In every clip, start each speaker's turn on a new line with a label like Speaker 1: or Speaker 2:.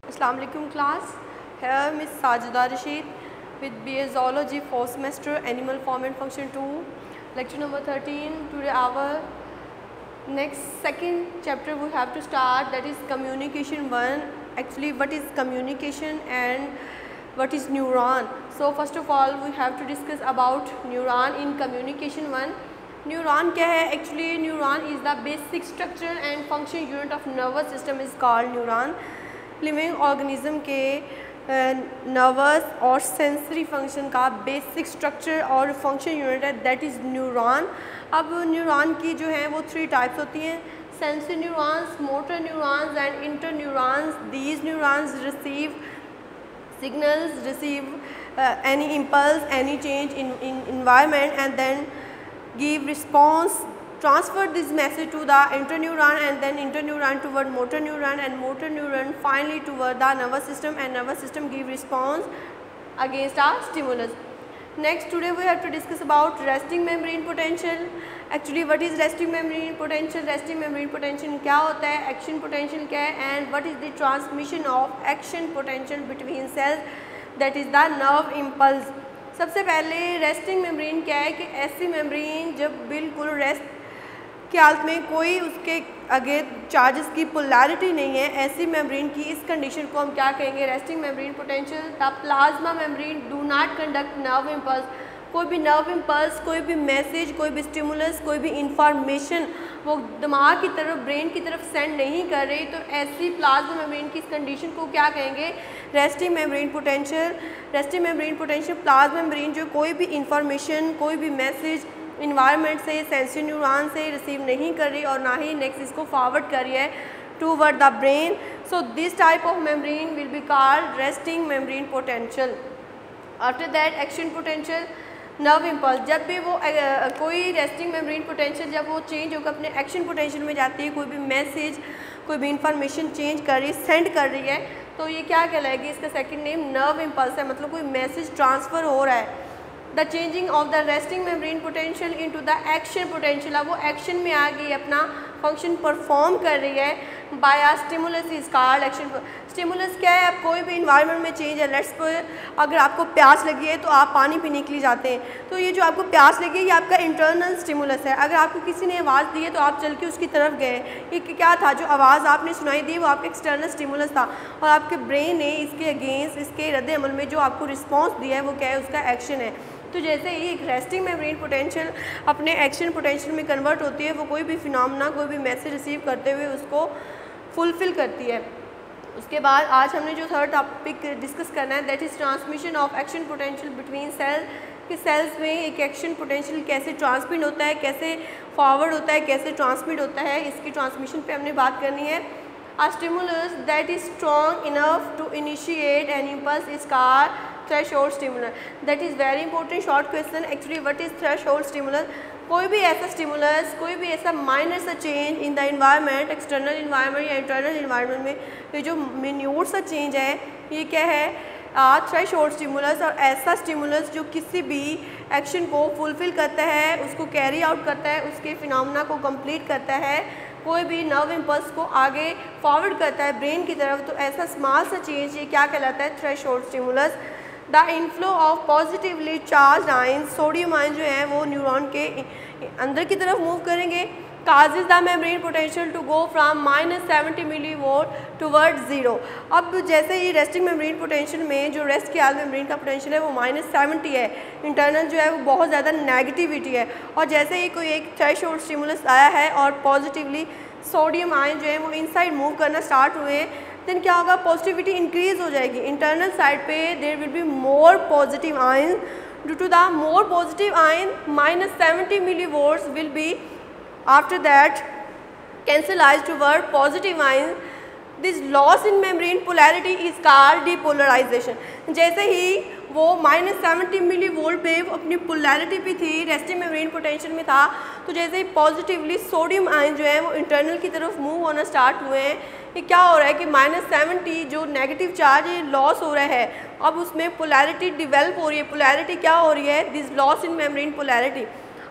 Speaker 1: Assalamualaikum class. Here Miss Sajida Rashid with BA Zoology 4th semester Animal Form and Function 2, lecture number 13. Today our next second chapter we have to start, that is communication 1. Actually what is communication and what is neuron? So first of all we have to discuss about neuron in communication 1. Neuron क्या है? Actually neuron is the basic structure and function unit of nervous system is called neuron. Living organism के nervous और sensory function का basic structure और function unit है, that is neuron. अब neuron की जो है वो 3 टाइप्स होती हैं, sensory neurons, motor neurons and inter neurons. These neurons receive signals, receive any impulse, any change in environment and then give response, transfer this message to the interneuron and then interneuron toward motor neuron and motor neuron finally toward the nervous system and nervous system give response against a stimulus. Next today we have to discuss about resting membrane potential. Actually what is resting membrane potential? Resting membrane potential क्या होता है, action potential क्या है and what is the transmission of action potential between cells, that is the nerve impulse. सबसे पहले resting membrane क्या है कि ऐसी मेम्ब्रेन जब बिल्कुल रेस्ट की हालत में कोई उसके आगे चार्जेस की पोलैरिटी नहीं है, ऐसी मेम्ब्रेन की इस कंडीशन को हम क्या कहेंगे, resting membrane potential. The plasma membrane do not conduct nerve impulse. कोई भी नर्व इम्पल्स, कोई भी मैसेज, कोई भी स्टिमुलस, कोई भी इंफॉर्मेशन वो दिमाग की तरफ, ब्रेन की तरफ सेंड नहीं कर रही, तो ऐसी प्लाज्मा मेम्ब्रेन की इस कंडीशन को क्या कहेंगे, resting membrane potential. Resting membrane potential plasma membrane जो कोई भी इंफॉर्मेशन, कोई भी मैसेज इन्वायरमेंट से, सेंसरी न्यूरॉन से रिसीव नहीं कर रही और ना ही नेक्स्ट इसको फॉरवर्ड कर रही है toward the brain. So this type of membrane will be called resting membrane potential. After that action potential, nerve impulse. जब भी वो कोई रेस्टिंग मेम्ब्रेन पोटेंशियल जब वो चेंज होकर अपने एक्शन पोटेंशियल में जाती है, कोई भी मैसेज, कोई भी इंफॉर्मेशन चेंज कर रही है, सेंड कर रही है, तो ये क्या कहलाएगी, इसका सेकंड नेम नर्व इम्पल्स है. मतलब कोई मैसेज ट्रांसफ़र हो रहा है. The changing of the resting membrane potential into the action potential, अब वो एक्शन में आ गई, अपना फंक्शन परफॉर्म कर रही है by a stimulus is called action. Stimulus क्या है, अब कोई भी इन्वायरमेंट में चेंज है, लेट्स अगर आपको प्यास लगी है तो आप पानी पीने के लिए जाते हैं, तो ये जो आपको प्यास लगी है ये आपका इंटरनल स्टिमुलस है. अगर आपको किसी ने आवाज़ दी है तो आप चल के उसकी तरफ गए, ये क्या था, जो आवाज़ आपने सुनाई दी वो आपका एक्सटर्नल स्टिमुलस था और आपके ब्रेन ने इसके अगेंस्ट, इसके रद्द अमल में जो आपको रिस्पॉन्स दिया है वो क्या है, उसका एक्शन है. तो जैसे ही एक रेस्टिंग मेम्ब्रेन पोटेंशियल अपने एक्शन पोटेंशियल में कन्वर्ट होती है, वो कोई भी फिनोमेना, कोई भी मैसेज रिसीव करते हुए उसको फुलफ़िल करती है. उसके बाद आज हमने जो थर्ड टॉपिक डिस्कस करना है, that is transmission of action potential between cell. कि सेल्स में एक एक्शन पोटेंशियल कैसे ट्रांसमिट होता है, कैसे फॉरवर्ड होता है, कैसे ट्रांसमिट होता है, इसकी ट्रांसमिशन पे हमने बात करनी है. A stimulus that is strong enough to initiate an impulse is called threshold stimulus. That is very important short question. Actually, what is threshold stimulus? कोई भी ऐसा स्टिमुलस, कोई भी ऐसा माइनर सा change in the environment, external environment या internal environment में ये जो मिन्यूट सा चेंज है, ये क्या है, थ्रेशोल्ड स्टिमुलस. और ऐसा स्टिमुलस जो किसी भी एक्शन को फुलफ़िल करता है, उसको कैरी आउट करता है, उसके फिनोमेना को कंप्लीट करता है, कोई भी नर्व इम्पल्स को आगे फॉरवर्ड करता है ब्रेन की तरफ, तो ऐसा स्मॉल सा चेंज ये क्या कहलाता है, threshold stimulus. The inflow of positively charge ion, sodium ion जो है वो न्यूरॉन के अंदर की तरफ मूव करेंगे, causes the membrane potential to go from -70 millivolt towards 0. अब जैसे ही रेस्टिंग मेम्ब्रेन पोटेंशियल में जो रेस्ट के हाल मेम्ब्रेन का पोटेंशियल है वो -70 है, इंटरनल जो है वो बहुत ज़्यादा नेगेटिविटी है, और जैसे ही कोई एक थ्रेशोल्ड स्टिमुलस आया है और पॉजिटिवली सोडियम आयन जो है वो इनसाइड मूव करना स्टार्ट हुए हैं, देन क्या होगा, पॉजिटिविटी इंक्रीज हो जाएगी. इंटरनल साइड पे there will be more positive ion. Due to the more positive ion -70 millivolts will be after that cancellized toward positive ion. This loss in membrane polarity is called depolarization. जैसे ही वो -70 milli volt पे अपनी polarity भी थी, resting membrane potential में था। तो जैसे ही पॉजिटिवली सोडियम आयन जो है वो इंटरनल की तरफ मूव होना स्टार्ट हुए हैं, ये क्या हो रहा है कि -70 जो नेगेटिव चार्ज है लॉस हो रहा है, अब उसमें पोलैरिटी डिवेल्प हो रही है। पोलैरिटी क्या हो रही है, this loss in membrane polarity.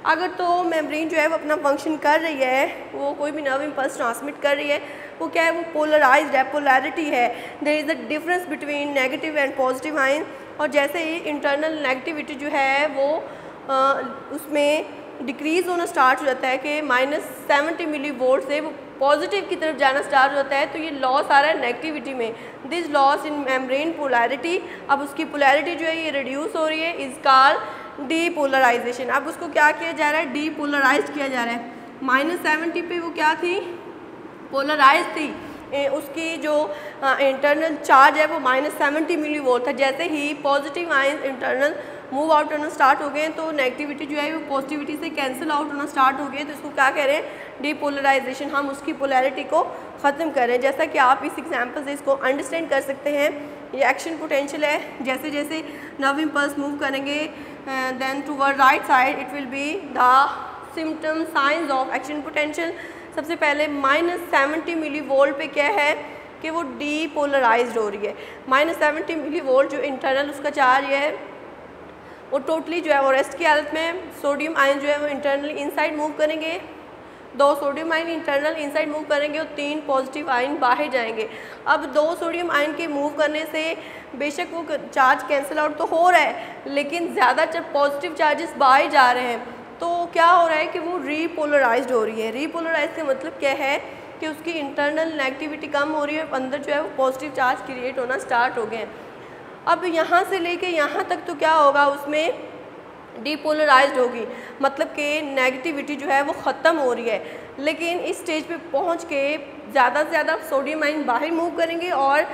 Speaker 1: अगर तो मेम्ब्रेन जो है वो अपना फंक्शन कर रही है, वो कोई भी नर्व इम्पल्स ट्रांसमिट कर रही है, वो क्या है, वो पोलराइज्ड है, पोलैरिटी है। There is a difference between negative and positive ion. और जैसे ही इंटरनल नेगेटिविटी जो है वो उसमें डिक्रीज़ होना स्टार्ट हो जाता है कि -70 मिली वोल्ट से वो पॉजिटिव की तरफ जाना स्टार्ट होता है, तो ये लॉस आ रहा है नेगेटिविटी में, this loss in membrane polarity. अब उसकी पोलैरिटी जो है ये रिड्यूस हो रही है, इज़ कॉल्ड डीपोलराइजेशन। अब उसको क्या किया जा रहा है, डीपोलराइज किया जा रहा है। -70 पे वो क्या थी, पोलराइज थी, उसकी जो इंटरनल चार्ज है वो -70 मिली वोल्ट था। जैसे ही positive ion internal move out होना स्टार्ट हो गए तो नेगेटिविटी जो है वो पॉजिटिविटी से कैंसिल आउट होना स्टार्ट हो गई, तो इसको क्या कह रहे हैं, डीपोलराइजेशन। हम उसकी पोलैरिटी को ख़त्म कर रहे हैं। जैसा कि आप इस एग्जांपल से इसको अंडरस्टैंड कर सकते हैं, ये एक्शन पोटेंशियल है। जैसे जैसे नर्व इम्पल्स मूव करेंगे then toward right side it will be the symptom science of action potential. सबसे पहले -70 मिली वोल्ट पे क्या है कि वो डीपोलराइज्ड हो रही है। -70 मिली वोल्ट जो इंटरनल उसका चार्ज है वो टोटली जो है वो रेस्ट की हालत में, सोडियम आयन जो है वो इंटरनली इनसाइड मूव करेंगे, 2 sodium ion internal inside move करेंगे और 3 पॉजिटिव आयन बाहर जाएंगे। अब 2 सोडियम आयन के मूव करने से बेशक वो चार्ज कैंसिल आउट तो हो रहा है, लेकिन ज़्यादा जब पॉजिटिव चार्जेस बाहर जा रहे हैं तो क्या हो रहा है कि वो रीपोलराइज्ड हो रही है। रीपोलराइज का मतलब क्या है कि उसकी इंटरनल नेगेटिविटी कम हो रही है, अंदर जो है वो पॉजिटिव चार्ज क्रिएट होना स्टार्ट हो गए। अब यहाँ से लेके यहाँ तक तो क्या होगा, उसमें डीपोलराइज्ड होगी, मतलब कि नेगेटिविटी जो है वो ख़त्म हो रही है। लेकिन इस स्टेज पे पहुँच के ज़्यादा से ज़्यादा सोडियम आयन बाहर मूव करेंगे और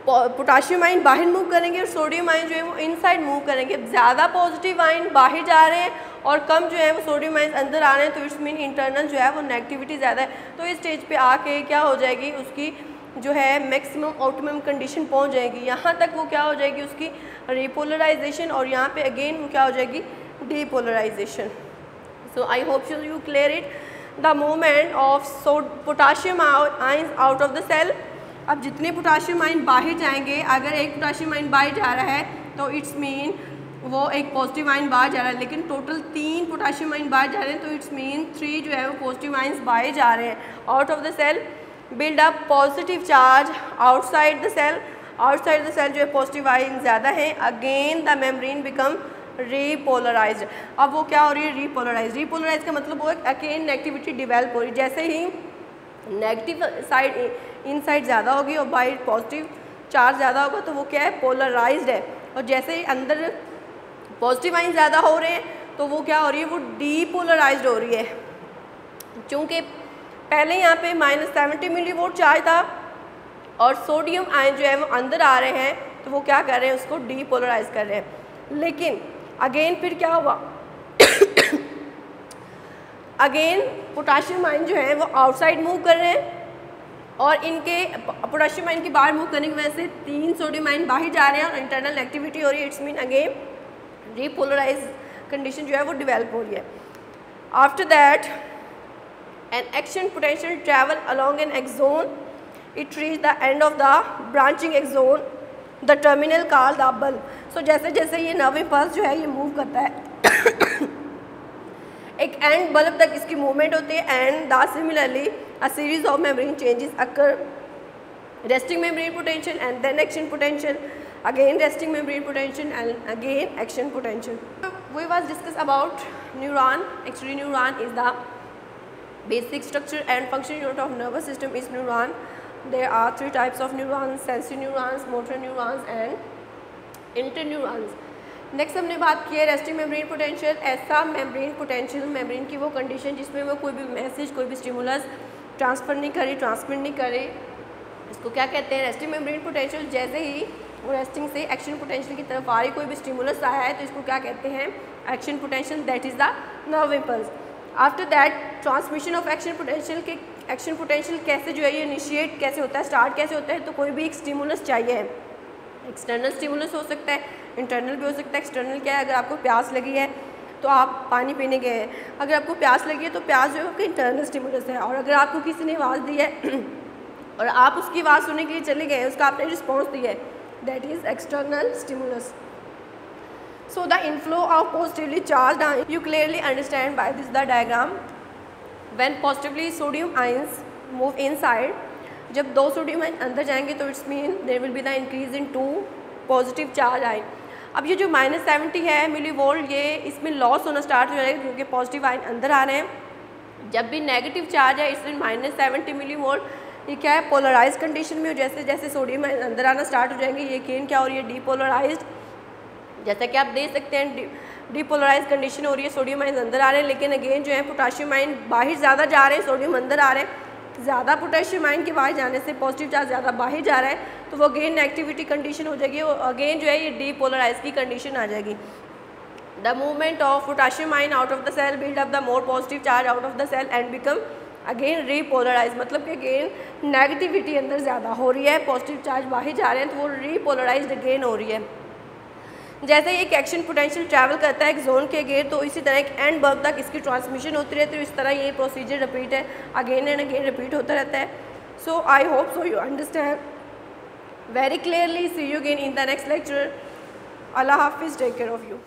Speaker 1: पोटाशियम आयन बाहर मूव करेंगे और सोडियम आयन जो है वो इनसाइड मूव करेंगे। ज़्यादा पॉजिटिव आयन बाहर जा रहे हैं और कम जो है वो सोडियम आयन अंदर आ रहे हैं, तो इट्स मीन इंटरनल जो है वो नेगेटिविटी ज़्यादा है। तो इस स्टेज पे आके क्या हो जाएगी, उसकी जो है मैक्सिमम ऑप्टिमम कंडीशन पहुंच जाएगी। यहाँ तक वो क्या हो जाएगी, उसकी रिपोलराइजेशन, और यहाँ पे अगेन वो क्या हो जाएगी, depolarization. So I hope you clear it. The movement of potassium ions out of the cell. अब जितने पोटाशियम आयन बाहर जाएंगे, अगर एक पोटाशियम आयन बाहर जा रहा है तो इट्स मीन वो एक पॉजिटिव आयन बाहर जा रहा है, लेकिन टोटल 3 पोटाशियम आयन बाहर जा रहे हैं, तो इट्स मीन 3 जो है वो पॉजिटिव आयन्स बाहर जा रहे हैं out of the cell. Build up positive charge outside the cell. Outside the cell जो है पॉजिटिव आयन ज़्यादा है, again the membrane become repolarized. अब वो क्या हो रही है, रीपोलराइज। रीपोलराइज का मतलब वो अगेन नेगेटिविटी डिवेल्प हो रही है। जैसे ही नेगेटिव साइड इनसाइड ज़्यादा होगी और बाहर पॉजिटिव चार्ज ज़्यादा होगा, तो वो क्या है, पोलराइज्ड है। और जैसे ही अंदर पॉजिटिव आयन ज़्यादा हो रहे हैं तो वो क्या हो रही है, वो डीपोलराइज्ड हो रही है। चूँकि पहले यहाँ पे -70 मिली वोल्ट चार्ज था और सोडियम आयन जो है वो अंदर आ रहे हैं, तो वो क्या कर रहे हैं, उसको डीपोलराइज कर रहे हैं। लेकिन अगेन फिर क्या हुआ अगेन पोटाशियम आयन जो है वो आउटसाइड मूव कर रहे हैं और इनके पोटाशियम आयन के बाहर मूव करने की वजह से 3 सोडियम आयन बाहर जा रहे हैं और इंटरनल एक्टिविटी हो रही है। It's mean again depolarize condition जो है वो डेवलप हो रही है। After that an action potential travel along an axon, it reach the end of the branching axon, the terminal called the bulb. So जैसे जैसे ये नर्व इम्पल्स जो है ये मूव करता है एक एंड बल्ब तक इसकी मूवमेंट होती है, and the similarly a series of membrane changes occur, resting membrane potential and then action potential, again resting membrane potential and again action potential. We was discuss about neuron. Actually neuron is the basic structure and function unit of nervous system is neuron. There are 3 types of neurons: sensory neurons, motor neurons and interneurons. Next हमने बात की है resting membrane potential. ऐसा membrane potential, membrane की वो condition जिसमें वो कोई भी मैसेज, कोई भी स्टिमुलस ट्रांसफ़र नहीं करे, ट्रांसमिट नहीं करे, इसको क्या कहते हैं, रेस्टिंग मेम्ब्रेन पोटेंशियल। जैसे ही वो रेस्टिंग से एक्शन पोटेंशियल की तरफ आ रही कोई भी स्टिमुलस आया है तो इसको क्या कहते हैं, action potential, that is the nerve impulse. After that transmission of action potential के एक्शन पोटेंशियल कैसे जो है ये इनिशिएट कैसे होता है, स्टार्ट कैसे होता है, तो कोई भी एक स्टिमुलस चाहिए है, एक्सटर्नल स्टिमुलस हो सकता है, इंटरनल भी हो सकता है। एक्सटर्नल क्या है, अगर आपको प्यास लगी है तो आप पानी पीने गए हैं, अगर आपको प्यास लगी है तो प्यास जो है आपका इंटरनल स्टिमुलस है। और अगर आपको किसी ने आवाज़ दी है और आप उसकी आवाज़ सुनने के लिए चले गए, उसका आपने रिस्पॉन्स दिया है, that is external stimulus. So the inflow of positively charged ions you clearly understand by this the diagram. When positively sodium ions move inside, जब 2 सोडियम आयन अंदर जाएंगे तो it's mean there will be the increase in 2 positive charge ion. अब ये जो -70 है milli volt, ये इसमें लॉस होना स्टार्ट हो जाएगा क्योंकि पॉजिटिव आयन अंदर आ रहे हैं। जब भी नेगेटिव चार्ज है इसमें -70 मिली वोल्ट, ये क्या है, पोलराइज कंडीशन में। जैसे जैसे सोडियम आयन अंदर आना स्टार्ट हो जाएंगे, ये अगेन क्या हो रही है, डीपोलराइज्ड। जैसा कि आप देख सकते हैं डीपोलराइज कंडीशन हो रही है, सोडियम आयन अंदर आ रहे हैं, लेकिन अगेन जो है पोटाशियम आयन बाहर ज़्यादा जा रहे हैं, सोडियम अंदर आ रहे हैं। ज़्यादा पोटेशियम आयन के बाहर जाने से पॉजिटिव चार्ज ज़्यादा बाहर जा रहा है, तो वो अगेन नेगेटिविटी कंडीशन हो जाएगी, और अगेन जो है ये डीपोलराइज की कंडीशन आ जाएगी। The movement of potassium ion out of the cell build up the more positive charge out of the cell and become again repolarize. मतलब कि अगेन नेगेटिविटी अंदर ज़्यादा हो रही है, पॉजिटिव चार्ज बाहर जा रहे हैं, तो वो रीपोलराइज अगेन हो रही है। जैसे एक एक्शन पोटेंशियल ट्रैवल करता है एक जोन के अगेन, तो इसी तरह एक एंड बल्ब तक इसकी ट्रांसमिशन होती रहती है। तो इस तरह ये प्रोसीजर रिपीट है, अगेन एंड अगेन रिपीट होता रहता है। So I hope so you understand very clearly. See you again in the next lecture. अल्लाह हाफिज़, टेक केयर ऑफ़ यू।